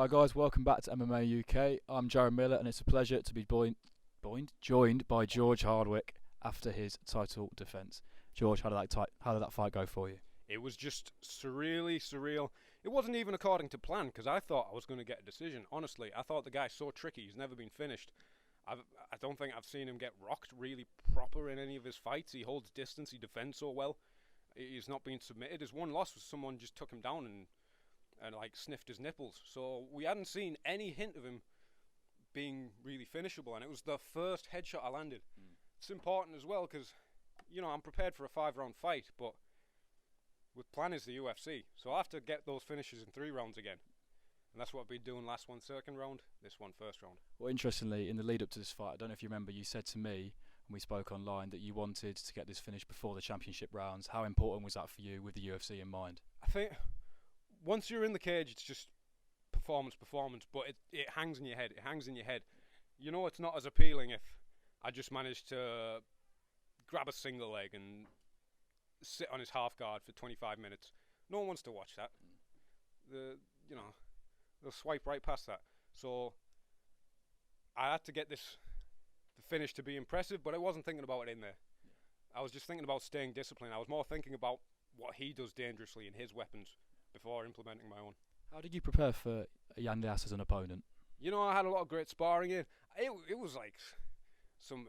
Hi guys, welcome back to MMA UK. I'm Jared Miller, and it's a pleasure to be joined by George Hardwick after his title defence. George, how did that fight go for you? It was just surreal. It wasn't even according to plan because I thought I was going to get a decision. Honestly, I thought the guy's so tricky. He's never been finished. I don't think I've seen him get rocked really proper in any of his fights. He holds distance. He defends so well. He's not been submitted. His one loss was someone just took him down and like sniffed his nipples. So we hadn't seen any hint of him being really finishable, and it was the first headshot I landed. It's important as well because, you know, I'm prepared for a 5-round fight, but with plan is the UFC. So I have to get those finishes in 3 rounds again. And that's what I've been doing. Last one second round, this one first round. Well, interestingly, in the lead up to this fight, I don't know if you remember, you said to me, when we spoke online, that you wanted to get this finished before the championship rounds. How important was that for you with the UFC in mind? I think once you're in the cage, it's just performance, but it hangs in your head. It hangs in your head. You know, it's not as appealing if I just managed to grab a single leg and sit on his half guard for 25 minutes. No one wants to watch that. They'll swipe right past that. So I had to get the finish to be impressive, but I wasn't thinking about it in there. I was just thinking about staying disciplined. I was more thinking about what he does dangerously in his weapons before implementing my own. How did you prepare for Yann Liasse as an opponent? You know, I had a lot of great sparring in. It was like some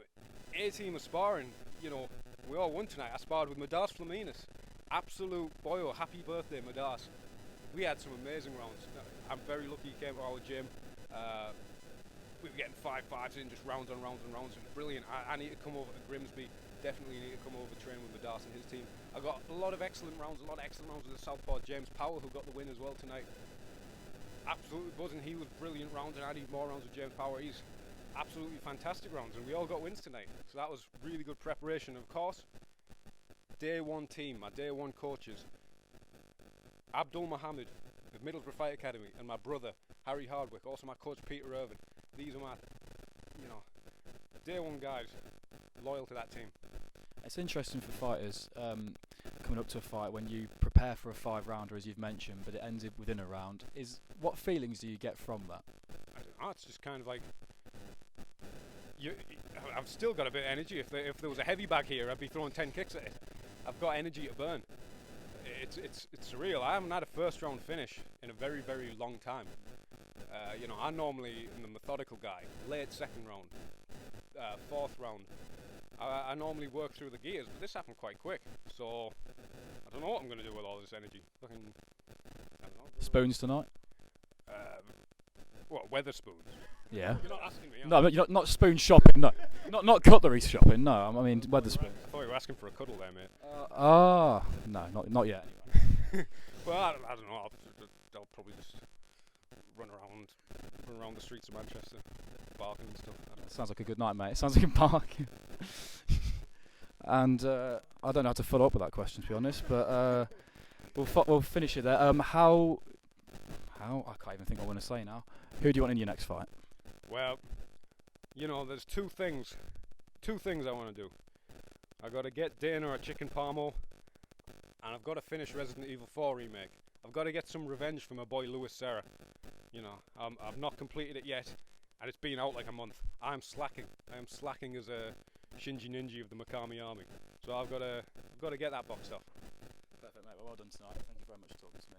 A-team of sparring. You know, we all won tonight. I sparred with Midas Flaminas. Absolute boyo. Happy birthday, Midas. We had some amazing rounds. I'm very lucky he came to our gym. We were getting 5-5s in, just rounds and rounds and rounds. It was brilliant. I need to come over to Grimsby. Definitely need to come over and train with Midas and his team. I got a lot of excellent rounds with the Southpaw James Powell, who got the win as well tonight. Absolutely buzzing. He was brilliant rounds, and I need more rounds with James Powell. He's absolutely fantastic rounds, and we all got wins tonight. So that was really good preparation. Of course, day one team, my day one coaches, Abdul Mohammed of Middlesbrough Fight Academy, and my brother Harry Hardwick, also my coach Peter Irvin. These are my, day one guys, loyal to that team. It's interesting for fighters coming up to a fight when you prepare for a 5-rounder, as you've mentioned, but it ends within a round. What feelings do you get from that? I don't know. It's just kind of like I've still got a bit of energy. If there was a heavy bag here, I'd be throwing 10 kicks at it. I've got energy to burn. It's surreal. I haven't had a first round finish in a very, very long time. I'm normally the methodical guy. Late second round, 4th round. I normally work through the gears, but this happened quite quick. So I don't know what I'm going to do with all this energy. I don't know. Spoons tonight? What, weather spoons? Yeah. You're not asking me. No, but you're not spoon shopping. No, not cutlery shopping. No, I mean weather spoons. I thought you were asking for a cuddle there, mate. No, not yet. Well, I don't know. I'll probably just run around the streets of Manchester, barking and stuff. Sounds like a good night, mate. It sounds like a park. And I don't know how to follow up with that question, to be honest. But we'll finish it there. How? I can't even think what I want to say now. Who do you want in your next fight? Well, there's two things I want to do. I've got to get Dana a chicken parmo, and I've got to finish Resident Evil 4 remake. I've got to get some revenge for my boy Louis Serra. I've not completed it yet, and it's been out like a month. I am slacking as a Shinji Ninja of the Mikami army. So I've got to get that boxed off. Perfect, mate. Well done tonight. Thank you very much for talking to me.